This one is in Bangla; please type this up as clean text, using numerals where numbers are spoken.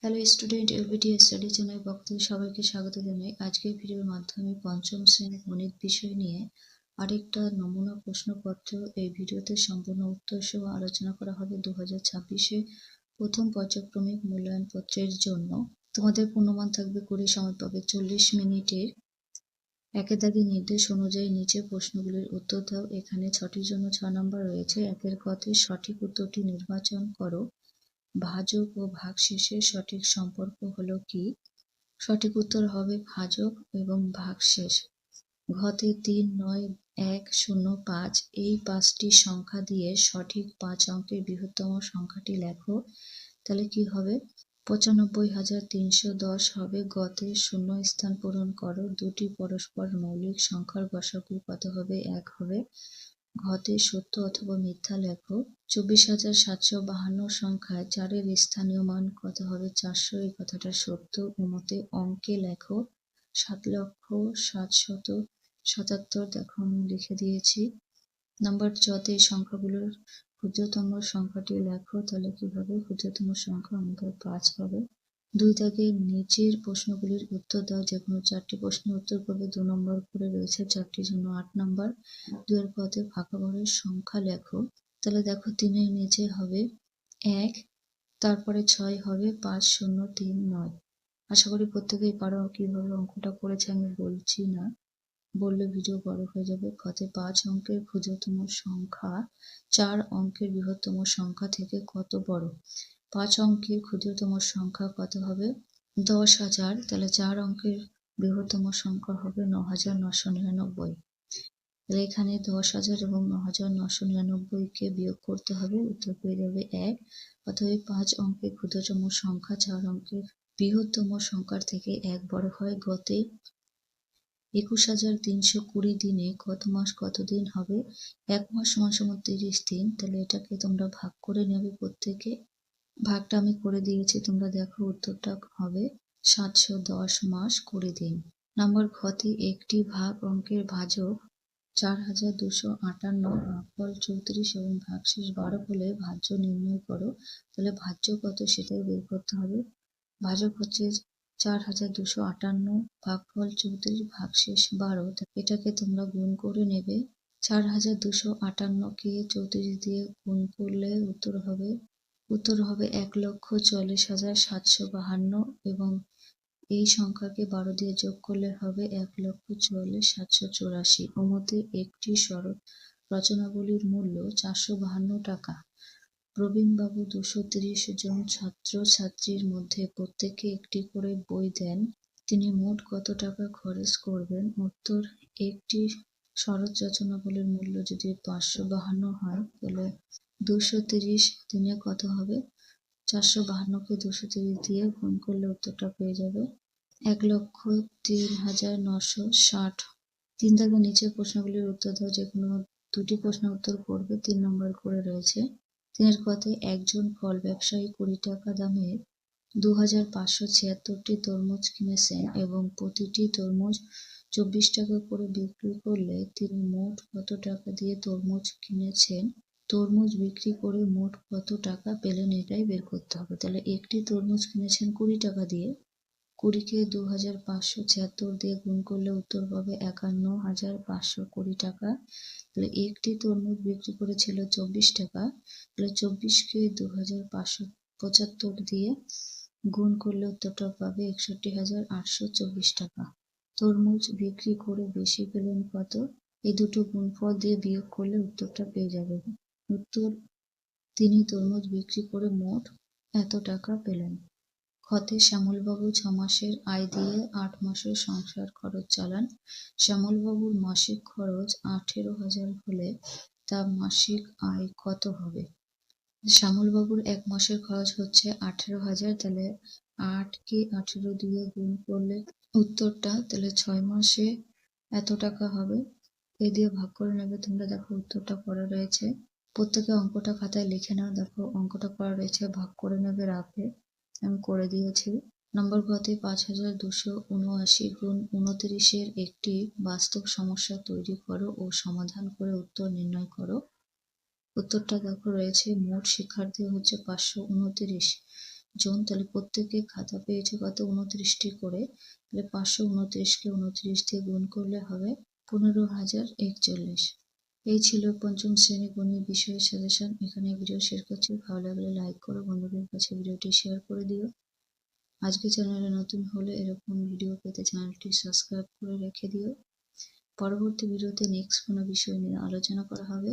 Hello student, LBD study channel পক্ষ থেকে সবাইকে স্বাগত জানাই। আজকের ভিডিওর মাধ্যমে পঞ্চম শ্রেণীর গণিত বিষয় নিয়ে আরেকটা নমুনা প্রশ্নপত্র এই ভিডিওতে সম্পূর্ণ উত্তর সহ আলোচনা করা হবে 2026-এ প্রথম পর্যায়ক্রমিক মূল্যায়ন পত্রের জন্য। তোমাদের পূর্ণমান থাকবে 20, সময় পাবে 40 মিনিটের। একের দাগে নির্দেশ অনুযায়ী নিচে প্রশ্নগুলির উত্তর দাও। এখানে 6টির জন্য 6 নম্বর রয়েছে। একের কতে সঠিক উত্তরটি নির্বাচন করো। ভাজক ও ভাগশেষের সঠিক সম্পর্ক হলো কি? সঠিক উত্তর হবে ভাজক এবং ভাগশেষ। ঘতে 3, 9, 1, 0, 5 এই 5টি সংখ্যা দিয়ে সঠিক 5 অঙ্কের বৃহত্তম সংখ্যাটি লেখো। তাহলে কি হবে? 95,310 হবে। গতে শূন্য স্থান পূরণ করো। দুটি পরস্পর মৌলিক সংখ্যার গসাগু কত হবে? 1 হবে। ঘতে সত্য অথবা মিথ্যা লেখো। 24,752 সংখ্যায় 4-এর স্থানীয় মান কত হবে? 400। এই কথাটা সত্য। উমতে অঙ্কে লেখো। 7,777,000 দেখো আমি লিখে দিয়েছি। নাম্বার 4তে এই সংখ্যাগুলোর ক্ষুদ্রতম সংখ্যাটি লেখো। তাহলে কি হবে? ক্ষুদ্রতম সংখ্যা আমাদের 5 হবে। 2 দাগে নিচের প্রশ্নগুলির উত্তর দাও। যে কোনো 4টি প্রশ্নের উত্তর করবে। 2 নম্বর করে রয়েছে। 4টির জন্য 8 নম্বর। 2 এর পদে ফাঁকা ঘরের সংখ্যা লেখো। তাহলে দেখো 3 এর নিচে হবে 1, তারপরে 6 হবে 5, 0, 3, 9। আশা করি প্রত্যেকেই পারো। কিভাবে অঙ্কটা করেছে আমি বলছি না, বললে ভিডিও বড় হয়ে যাবে। খতে 5 অঙ্কের ক্ষুদ্রতম সংখ্যা 4 অঙ্কের বৃহত্তম সংখ্যা থেকে কত বড়? 5 অঙ্কের ক্ষুদ্রতম সংখ্যা কত হবে? 10,000। তাহলে 4 অঙ্কের বৃহত্তম সংখ্যা হবে 9,999। তাহলে এখানে 10,000 এবং 9,999-কে বিয়োগ করতে হবে। উত্তর পেয়ে যাবে 1। অতএব 5 অঙ্কের ক্ষুদ্রতম সংখ্যা 4 অঙ্কের বৃহত্তম সংখ্যার থেকে 1 বড় হয়। গতে 21,320 দিনে কত মাস কত দিন হবে? 1 মাস সমান 30 দিন। তাহলে এটাকে তোমরা ভাগ করে নেবে প্রত্যেকে। ভাগটা আমি করে দিয়েছি, তোমরা দেখো উত্তরটা হবে 710 মাস 20 দিন। নাম্বার ঘতে একটি ভাগ অঙ্কের ভাজক 4,258, ভাগফল 34 এবং ভাগশেষ 12 হলে ভাজ্য নির্ণয় করো। তাহলে ভাজ্য কত সেটাই বের করতে হবে। ভাজক হচ্ছে 4,258, ভাগফল 34, ভাগশেষ 12। এটাকে তোমরা গুণ করে নেবে। 4,258-কে 34 দিয়ে গুণ করলে উত্তর হবে 1,40,752 এবং এই সংখ্যাকে 12 দিয়ে যোগ করলে হবে 1,44,784। ওমতে একটি সড়ক রচনাবলীর মূল্য 452 টাকা। প্রবীণবাবু 230 জন ছাত্র-ছাত্রীর মধ্যে প্রত্যেকে একটি করে বই দেন। তিনি মোট কত টাকা খরচ করবেন? উত্তর, একটি সড়ক রচনাবলীর মূল্য যদি 552 হয় তাহলে 230 দিনে কত হবে? 452-কে 230 দিয়ে গুণ করলে উত্তরটা পেয়ে যাবে 1,03,960। 3 দাগের নিচে প্রশ্নগুলির উত্তর দাও। যে কোনো 2টি প্রশ্নের উত্তর করবে। 3 নম্বর করে রয়েছে। 3 এর কতে একজন ফল ব্যবসায়ী 20 টাকা দামের 2,576টি তরমুজ কিনেছেন এবং প্রতিটি তরমুজ 24 টাকা করে বিক্রি করলে তিনি মোট কত টাকা দিয়ে তরমুজ কিনেছেন? তরমুজ বিক্রি করে মোট কত টাকা পেলেন এটাই বের করতে হবে। তাহলে একটি তরমুজ কিনেছেন 20 টাকা দিয়ে। 20-কে 2,576 দিয়ে গুণ করলে উত্তর পাবে 51,520 টাকা। তাহলে একটি তরমুজ বিক্রি করেছিল 24 টাকা। তাহলে 24-কে 2,575 দিয়ে গুণ করলে উত্তরটা পাবে 61,824 টাকা। তরমুজ বিক্রি করে বেশি পেলেন কত? এই দুটো গুণফল দিয়ে বিয়োগ করলে উত্তরটা পেয়ে যাবে। উত্তর, তিনি তরমুজ বিক্রি করে মোট এত টাকা পেলেন। খতে শ্যামলবাবু 6 মাসের আয় দিয়ে 8 মাসের সংসার খরচ চালান। শ্যামলবাবুর মাসিক খরচ 18,000 হলে তার মাসিক আয় কত হবে? শ্যামলবাবুর 1 মাসের খরচ হচ্ছে 18,000। তাহলে 8-কে 18 দিয়ে গুণ করলে উত্তরটা তাহলে 6 মাসে এত টাকা হবে। এ দিয়ে ভাগ করে নেবে। তোমরা দেখো উত্তরটা করা রয়েছে। প্রত্যেকে অঙ্কটা খাতায় লিখে নাও। দেখো অঙ্কটা করা রয়েছে, ভাগ করে নেবে রাফে। আমি করে দিয়েছি। নম্বর ঘতে 5,279 গুণ 29-এর একটি বাস্তব সমস্যা তৈরি করো ও সমাধান করে উত্তর নির্ণয় করো। উত্তরটা দেখো রয়েছে। মোট শিক্ষার্থী হচ্ছে 529। জন, তাহলে প্রত্যেকে খাতা পেয়েছে কত? 29টি করে। তাহলে 529কে 29 দিয়ে গুণ করলে হবে 15,041। এই ছিল পঞ্চম শ্রেণী গণিত বিষয়ের সাজেশন। এখানে ভিডিও শেষ করছি। ভালো লাগলে লাইক করো, বন্ধুদের কাছে ভিডিওটি শেয়ার করে দিও। আজকে চ্যানেলে নতুন হলে এরকম ভিডিও পেতে চ্যানেলটি সাবস্ক্রাইব করে রেখে দিও। পরবর্তী ভিডিওতে নেক্সট কোনো বিষয় নিয়ে আলোচনা করা হবে।